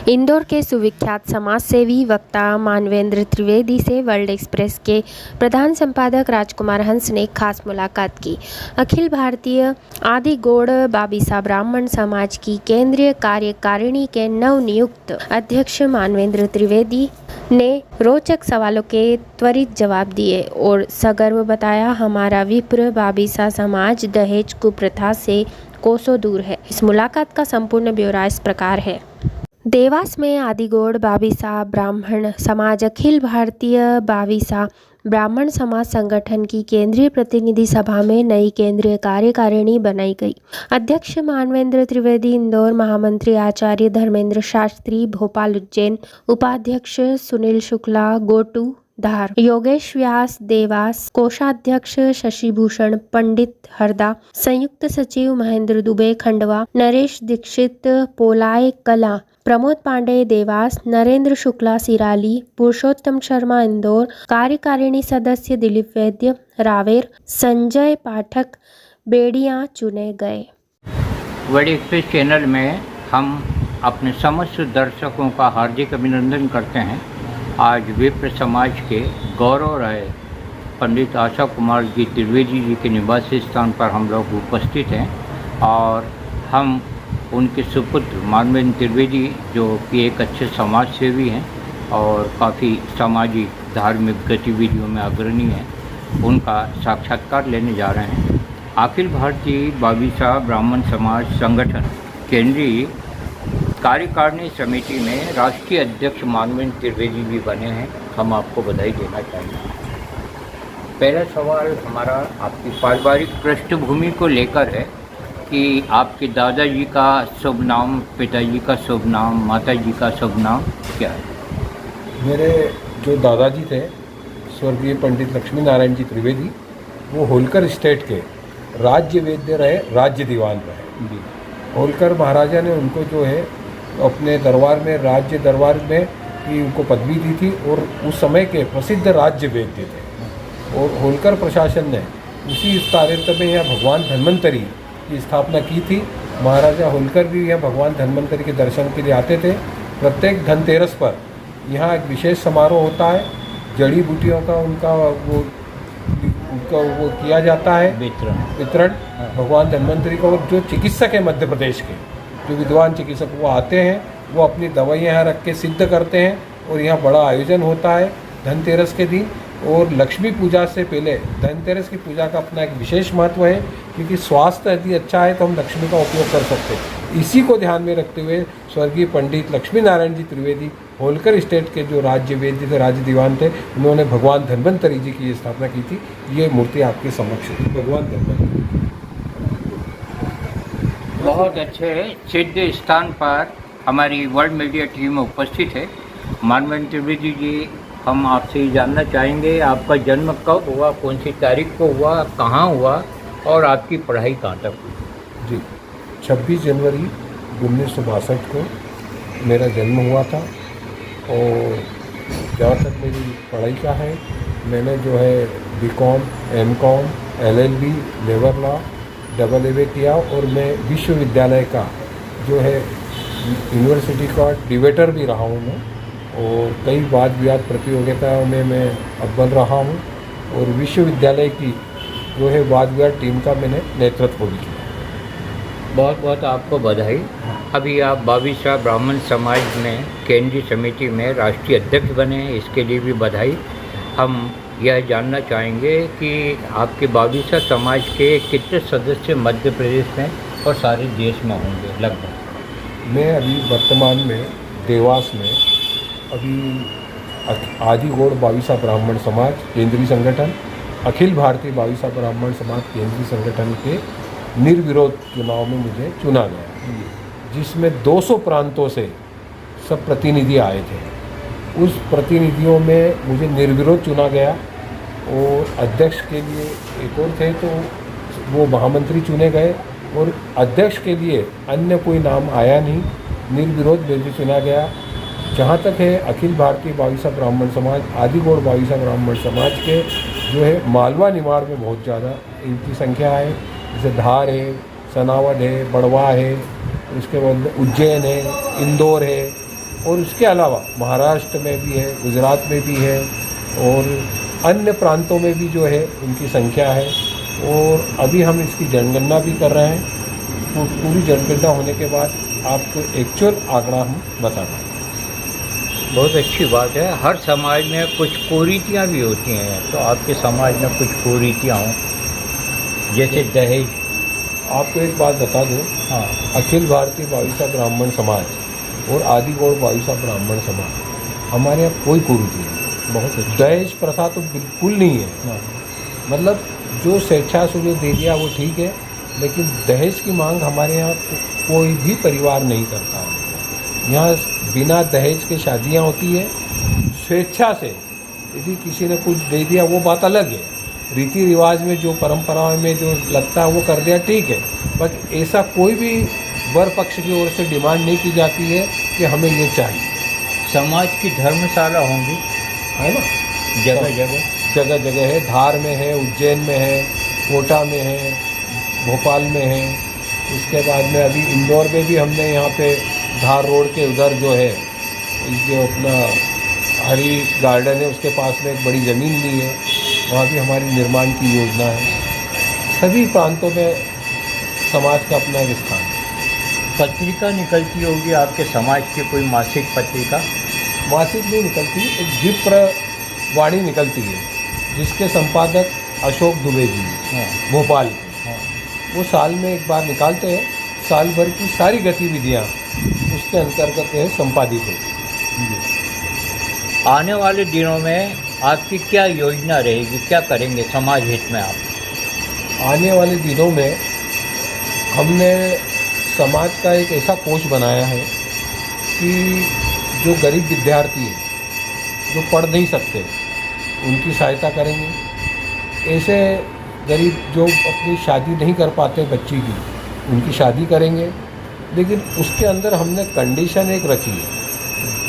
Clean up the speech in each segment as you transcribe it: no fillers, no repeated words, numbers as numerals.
इंदौर के सुविख्यात समाजसेवी वक्ता मानवेंद्र त्रिवेदी से वर्ल्ड एक्सप्रेस के प्रधान संपादक राजकुमार हंस ने खास मुलाकात की। अखिल भारतीय आदिगौड़ बाबिसा ब्राह्मण समाज की केंद्रीय कार्यकारिणी के नवनियुक्त अध्यक्ष मानवेंद्र त्रिवेदी ने रोचक सवालों के त्वरित जवाब दिए और सगर्व बताया, हमारा विप्र बाबिसा समाज दहेज कुप्रथा से कोसों दूर है। इस मुलाकात का संपूर्ण ब्यौरा इस प्रकार है। देवास में आदिगौड़ बाबिसा ब्राह्मण समाज अखिल भारतीय बाबिसा ब्राह्मण समाज संगठन की केंद्रीय प्रतिनिधि सभा में नई केंद्रीय कार्यकारिणी बनाई गई। अध्यक्ष मानवेंद्र त्रिवेदी इंदौर, महामंत्री आचार्य धर्मेंद्र शास्त्री भोपाल उज्जैन, उपाध्यक्ष सुनील शुक्ला गोटू धार, योगेश व्यास देवास, कोषाध्यक्ष शशिभूषण पंडित हरदा, संयुक्त सचिव महेंद्र दुबे खंडवा, नरेश दीक्षित पोलाय कला, प्रमोद पांडे देवास, नरेंद्र शुक्ला सिराली, पुरुषोत्तम शर्मा इंदौर, कार्यकारिणी सदस्य दिलीप वैद्य रावेर, संजय पाठक बेड़िया चुने गए। वर्ल्ड एक्सप्रेस चैनल में हम अपने समस्त दर्शकों का हार्दिक अभिनंदन करते हैं। आज विप्र समाज के गौरव रहे पंडित आशा कुमार जी त्रिवेदी जी के निवासी स्थान पर हम लोग उपस्थित हैं और हम उनके सुपुत्र मानवेंद्र त्रिवेदी जो कि एक अच्छे समाज सेवी हैं और काफ़ी सामाजिक धार्मिक गतिविधियों में अग्रणी हैं, उनका साक्षात्कार लेने जा रहे हैं। अखिल भारतीय बाबिसा ब्राह्मण समाज संगठन केंद्रीय कार्यकारिणी समिति में राष्ट्रीय अध्यक्ष मानवेंद्र त्रिवेदी जी बने हैं। हम आपको बधाई देना चाहेंगे। पहला सवाल हमारा आपकी पारिवारिक पृष्ठभूमि को लेकर है कि आपके दादाजी का शुभ नाम, पिताजी का शुभ नाम, माताजी का शुभ नाम क्या है? मेरे जो दादाजी थे स्वर्गीय पंडित लक्ष्मी नारायण जी त्रिवेदी, वो होलकर स्टेट के राज्य वैद्य रहे, राज्य दीवान रहे जी। होलकर महाराजा ने उनको जो है अपने दरबार में, राज्य दरबार में की उनको पदवी दी थी और उस समय के प्रसिद्ध राज्य वैद्य थे। और होलकर प्रशासन ने उसी तारीख में यहाँ भगवान धन्वंतरी की स्थापना की थी। महाराजा होलकर भी यहाँ भगवान धन्वंतरी के दर्शन के लिए आते थे। प्रत्येक धनतेरस पर यहाँ एक विशेष समारोह होता है, जड़ी बूटियों का उनका वो किया जाता है वितरण भगवान धन्वंतरी को। और जो चिकित्सक है मध्य प्रदेश के, जो विद्वान चिकित्सक वो आते हैं, वो अपनी दवाइयाँ यहाँ रख के सिद्ध करते हैं और यहाँ बड़ा आयोजन होता है धनतेरस के दिन। और लक्ष्मी पूजा से पहले धनतेरस की पूजा का अपना एक विशेष महत्व है, क्योंकि स्वास्थ्य यदि अच्छा है तो हम लक्ष्मी का उपयोग कर सकते हैं। इसी को ध्यान में रखते हुए स्वर्गीय पंडित लक्ष्मी नारायण जी त्रिवेदी होलकर स्टेट के जो राज्य वैद्य थे, राज्य दीवान थे, उन्होंने भगवान धन्वंतरी जी की स्थापना की थी। ये मूर्ति आपके समक्ष है, भगवान धन्वंतरी। बहुत अच्छे सिद्ध स्थान पर हमारी वर्ल्ड मीडिया टीम उपस्थित है। मानवेंद्र त्रिवेदी जी, हम आपसे ही जानना चाहेंगे, आपका जन्म कब हुआ, कौन सी तारीख को हुआ, कहाँ हुआ और आपकी पढ़ाई कहाँ तक हुई? जी, 26 जनवरी 1962 को मेरा जन्म हुआ था। और जहाँ तक मेरी पढ़ाई का है, मैंने जो है B Com, M Com, LLB, labour law, double MA किया। और मैं विश्वविद्यालय का जो है यूनिवर्सिटी का डिबेटर भी रहा हूँ मैं। और कई वाद विवाद प्रतियोगिताओं में मैं अव्वल रहा हूँ। और विश्वविद्यालय की जो है वाद विवाद टीम का मैंने नेतृत्व भी किया। बहुत बहुत आपको बधाई। अभी आप बाबिसा ब्राह्मण समाज में केंद्रीय समिति में राष्ट्रीय अध्यक्ष बने हैं, इसके लिए भी बधाई। हम यह जानना चाहेंगे कि आपके बाबिसा समाज के कितने सदस्य मध्य प्रदेश में और सारे देश में होंगे लगभग? मैं अभी वर्तमान में देवास में आदिगौड़ बाबिसा ब्राह्मण समाज केंद्रीय संगठन, अखिल भारतीय बाबिसा ब्राह्मण समाज केंद्रीय संगठन के निर्विरोध चुनाव में मुझे चुना गया, जिसमें 200 प्रांतों से सब प्रतिनिधि आए थे। उस प्रतिनिधियों में मुझे निर्विरोध चुना गया। और अध्यक्ष के लिए एक और थे, तो वो महामंत्री चुने गए। और अध्यक्ष के लिए अन्य कोई नाम आया नहीं, निर्विरोध मुझे चुना गया। जहाँ तक है अखिल भारतीय बाबिसा ब्राह्मण समाज, आदिगौड़ बाबिसा ब्राह्मण समाज के जो है मालवा निमाड़ में बहुत ज़्यादा इनकी संख्या है। जैसे धार है, सनावद है, बड़वा है, उसके बाद उज्जैन है, इंदौर है, और उसके अलावा महाराष्ट्र में भी है, गुजरात में भी है और अन्य प्रांतों में भी जो है उनकी संख्या है। और अभी हम इसकी जनगणना भी कर रहे हैं, तो पूरी जनगणना होने के बाद आपको एक्चुअल आंकड़ा हम बता पाएंगे। बहुत अच्छी बात है। हर समाज में कुछ कुरीतियाँ भी होती हैं, तो आपके समाज में कुछ कुरीतियाँ हों, जैसे दहेज। आपको एक बात बता दूं, हाँ, अखिल भारतीय बाविसा ब्राह्मण समाज और आदिगौड़ बाविसा ब्राह्मण समाज हमारे यहाँ कोई कुरीति नहीं। बहुत अच्छा। दहेज प्रथा तो बिल्कुल नहीं है। हाँ, मतलब जो स्वेच्छा से जो दे दिया वो ठीक है, लेकिन दहेज की मांग हमारे यहाँ कोई भी परिवार नहीं करता है। यहाँ बिना दहेज के शादियाँ होती है। स्वेच्छा से यदि किसी ने कुछ दे दिया वो बात अलग है, रीति रिवाज में जो परंपराओं में जो लगता है वो कर दिया ठीक है, बट ऐसा कोई भी वर पक्ष की ओर से डिमांड नहीं की जाती है कि हमें ये चाहिए। समाज की धर्मशाला होंगी, है ना, जगह जगह। जगह जगह है। धार में है, उज्जैन में है, कोटा में है, भोपाल में है। उसके बाद में अभी इंदौर में भी हमने यहाँ पे धार रोड के उधर जो है, जो अपना हरी गार्डन है उसके पास में एक बड़ी ज़मीन ली है, वहाँ भी हमारी निर्माण की योजना है। सभी प्रांतों में समाज का अपना एक स्थान है। पत्रिका निकलती होगी आपके समाज की, कोई मासिक पत्रिका? मासिक नहीं निकलती, एक विप्र वाणी निकलती है जिसके संपादक अशोक दुबे जी हैं, हाँ, भोपाल के। हाँ। वो साल में एक बार निकालते हैं, साल भर की सारी गतिविधियाँ उसके अंतर्गत है संपादित होती। आने वाले दिनों में आपकी क्या योजना रहेगी, क्या करेंगे समाज हित में आप? आने वाले दिनों में हमने समाज का एक ऐसा कोष बनाया है कि जो गरीब विद्यार्थी हैं, जो पढ़ नहीं सकते, उनकी सहायता करेंगे। ऐसे गरीब जो अपनी शादी नहीं कर पाते बच्ची की, उनकी शादी करेंगे। लेकिन उसके अंदर हमने कंडीशन एक रखी है,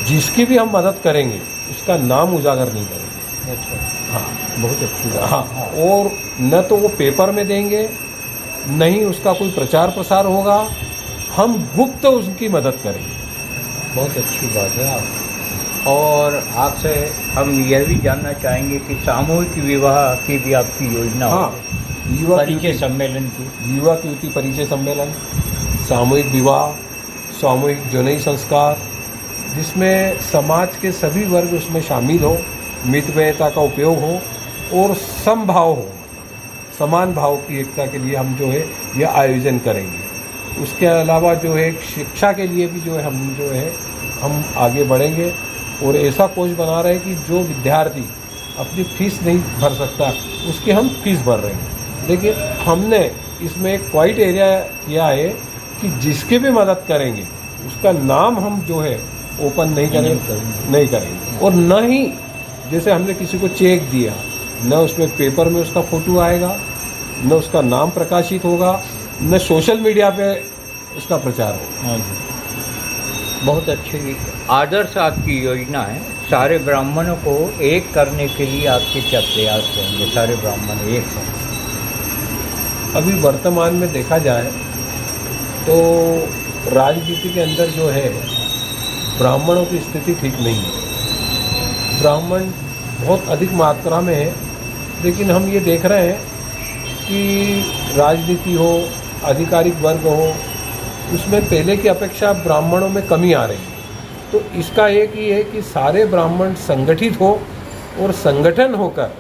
जिसकी भी हम मदद करेंगे उसका नाम उजागर नहीं करेंगे। अच्छा, हाँ, बहुत अच्छी बात। हाँ। और न तो वो पेपर में देंगे, न ही उसका कोई प्रचार प्रसार होगा, हम गुप्त उसकी मदद करेंगे। बहुत अच्छी बात है आप। और आपसे हम यह भी जानना चाहेंगे कि सामूहिक विवाह की भी आपकी योजना हाँ, होगी, युवा परिचय युवती सम्मेलन की। युवा युवती परिचय सम्मेलन, सामूहिक विवाह, सामूहिक जनई संस्कार, जिसमें समाज के सभी वर्ग उसमें शामिल हो, मितव्ययता का उपयोग हो और समभाव हो, समान भाव की एकता के लिए हम जो है यह आयोजन करेंगे। उसके अलावा जो है शिक्षा के लिए भी जो है हम आगे बढ़ेंगे और ऐसा कोष बना रहे हैं कि जो विद्यार्थी अपनी फीस नहीं भर सकता उसकी हम फीस भर रहे हैं। लेकिन हमने इसमें एक क्वाइट एरिया किया है कि जिसकी भी मदद करेंगे उसका नाम हम जो है ओपन नहीं करेंगे और न ही जैसे हमने किसी को चेक दिया, न उसमें पेपर में उसका फ़ोटो आएगा, न उसका नाम प्रकाशित होगा, न सोशल मीडिया पे उसका प्रचार होगा। हाँ जी, बहुत अच्छी आदर्श आपकी योजना है। सारे ब्राह्मणों को एक करने के लिए आपके क्या प्रयास रहेंगे, सारे ब्राह्मण एक हों? अभी वर्तमान में देखा जाए तो राजनीति के अंदर जो है ब्राह्मणों की स्थिति ठीक नहीं है। ब्राह्मण बहुत अधिक मात्रा में है, लेकिन हम ये देख रहे हैं कि राजनीति हो, आधिकारिक वर्ग हो, उसमें पहले की अपेक्षा ब्राह्मणों में कमी आ रही है। तो इसका एक ही है कि सारे ब्राह्मण संगठित हो और संगठन होकर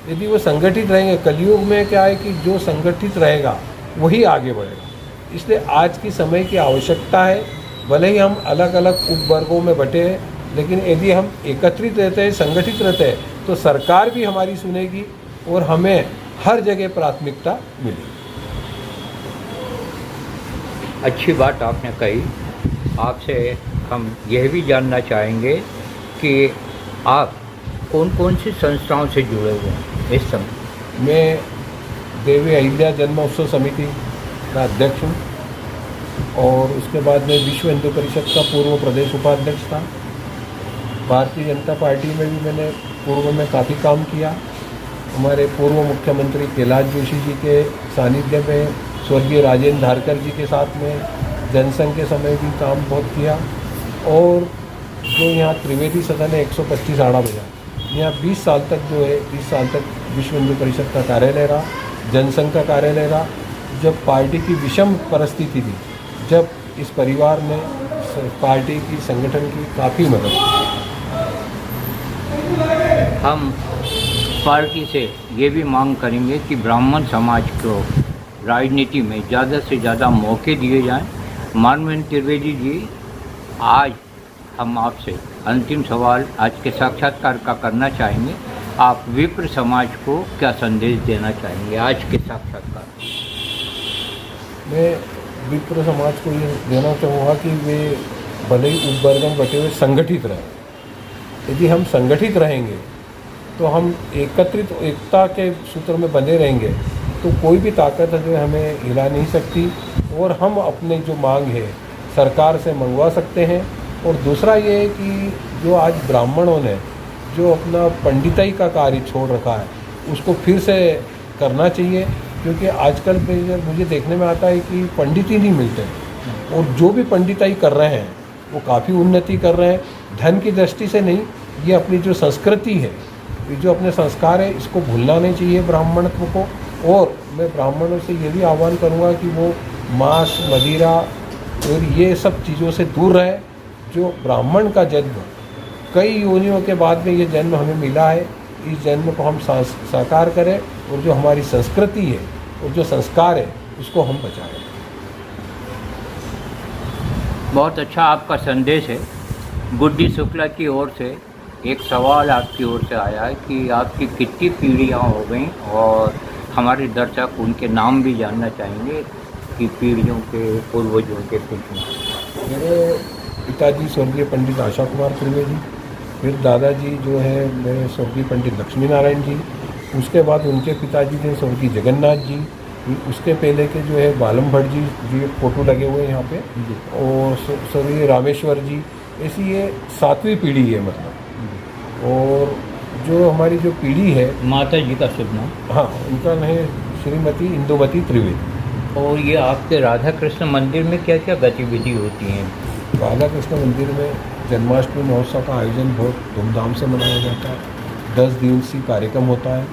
यदि वो संगठित रहेंगे, कलयुग में क्या है कि जो संगठित रहेगा वही आगे बढ़ेगा। इसलिए आज की समय की आवश्यकता है। भले ही हम अलग अलग उपवर्गों में बटे हैं, लेकिन यदि हम एकत्रित रहते हैं, संगठित रहते हैं, तो सरकार भी हमारी सुनेगी और हमें हर जगह प्राथमिकता मिलेगी। अच्छी बात आपने कही। आपसे हम यह भी जानना चाहेंगे कि आप कौन कौन सी संस्थाओं से जुड़े हुए हैं इस समय? मैं देवी अहिल्या जन्मोत्सव समिति का अध्यक्ष हूँ और उसके बाद में विश्व हिंदू परिषद का पूर्व प्रदेश उपाध्यक्ष था। भारतीय जनता पार्टी में भी मैंने पूर्व में काफ़ी काम किया। हमारे पूर्व मुख्यमंत्री कैलाश जोशी जी के सानिध्य में स्वर्गीय राजेंद्र धारकर जी के साथ में जनसंघ के समय भी काम बहुत किया और जो यहाँ त्रिवेदी सदन है 125 आड़ा बाजार, यहाँ 20 साल तक जो है 20 साल तक विश्व हिंदू परिषद का कार्यालय रहा, जनसंघ का कार्यालय रहा। जब पार्टी की विषम परिस्थिति थी, जब इस परिवार ने पार्टी की संगठन की काफ़ी मदद की। हम पार्टी से ये भी मांग करेंगे कि ब्राह्मण समाज को राजनीति में ज़्यादा से ज़्यादा मौके दिए जाएं। मानवेंद्र त्रिवेदी जी, आज हम आपसे अंतिम सवाल आज के साक्षात्कार का करना चाहेंगे। आप विप्र समाज को क्या संदेश देना चाहेंगे आज के साक्षात्कार? मैं विप्र समाज को ये देना चाहूँगा कि वे भले ही उपवर्गन बटे हुए संगठित रहें। यदि हम संगठित रहेंगे तो हम एकता के सूत्र में बंधे रहेंगे तो कोई भी ताकत है जो हमें हिला नहीं सकती, और हम अपने जो मांग है सरकार से मंगवा सकते हैं। और दूसरा ये है कि जो आज ब्राह्मणों ने जो अपना पंडिताई का कार्य छोड़ रखा है उसको फिर से करना चाहिए, क्योंकि आजकल मुझे देखने में आता है कि पंडित ही नहीं मिलते, और जो भी पंडिताई कर रहे हैं वो काफ़ी उन्नति कर रहे हैं। धन की दृष्टि से नहीं, ये अपनी जो संस्कृति है, ये जो अपने संस्कार है, इसको भूलना नहीं चाहिए ब्राह्मणत्व को। और मैं ब्राह्मणों से ये भी आह्वान करूँगा कि वो मांस, मदिरा और ये सब चीज़ों से दूर रहे। जो ब्राह्मण का जन्म कई योनियों के बाद में ये जन्म हमें मिला है, इस जन्म को हम साकार करें, और जो हमारी संस्कृति है और जो संस्कार है उसको हम बचाएं। बहुत अच्छा आपका संदेश है। गुड्डी शुक्ला की ओर से एक सवाल आपकी ओर से आया है कि आपकी कितनी पीढ़ियाँ हो गई, और हमारे दर्शक उनके नाम भी जानना चाहेंगे कि पीढ़ियों के पूर्वजों के कुछ। मेरे पिताजी स्वर्गीय पंडित आशा कुमार त्रिवेदी, फिर दादाजी जो है मेरे स्वर्गीय पंडित लक्ष्मी नारायण जी, उसके बाद उनके पिताजी थे स्वर्गीय जगन्नाथ जी, उसके पहले के जो है बालम भट्ट जी फोटो लगे हुए हैं यहाँ पे, और स्वर्गीय रामेश्वर जी। ऐसी ये 7वीं पीढ़ी है मतलब। और जो हमारी जो पीढ़ी है, माता जी का शुभ नाम? हाँ, उनका नाम है श्रीमती इंदुमती त्रिवेदी। और ये आपके राधा कृष्ण मंदिर में क्या क्या गतिविधि होती हैं? राधा कृष्ण मंदिर में जन्माष्टमी महोत्सव का आयोजन बहुत धूमधाम से मनाया जाता है। 10 दिवसीय कार्यक्रम होता है।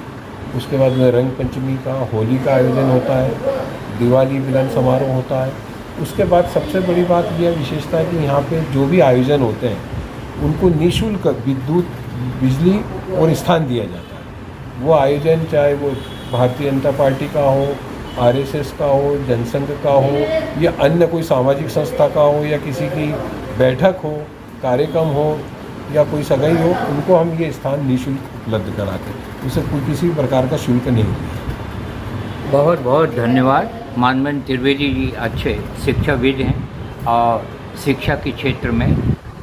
उसके बाद में रंग पंचमी का, होली का आयोजन होता है, दिवाली मिलन समारोह होता है। उसके बाद सबसे बड़ी बात यह विशेषता है कि यहाँ पे जो भी आयोजन होते हैं उनको निःशुल्क विद्युत, बिजली और स्थान दिया जाता है। वो आयोजन चाहे वो भारतीय जनता पार्टी का हो, आरएसएस का हो, जनसंघ का हो, या अन्य कोई सामाजिक संस्था का हो, या किसी की बैठक हो, कार्यक्रम हो, या कोई सगाई हो, उनको हम ये स्थान निःशुल्क उपलब्ध कराते हैं। उसे कोई किसी प्रकार का शुल्क नहीं होता। बहुत बहुत धन्यवाद। मानवेंद्र त्रिवेदी जी अच्छे शिक्षाविद हैं, और शिक्षा के क्षेत्र में,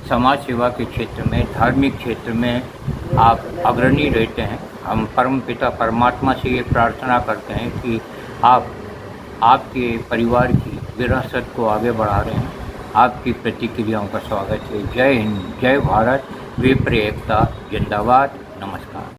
समाज सेवा के क्षेत्र में, धार्मिक क्षेत्र में आप अग्रणी रहते हैं। हम परमपिता परमात्मा से ये प्रार्थना करते हैं कि आप आपके परिवार की विरासत को आगे बढ़ा रहे हैं। आपकी प्रतिक्रियाओं का स्वागत है। जय हिंद, जय भारत, विप्र एकता जिंदाबाद। नमस्कार।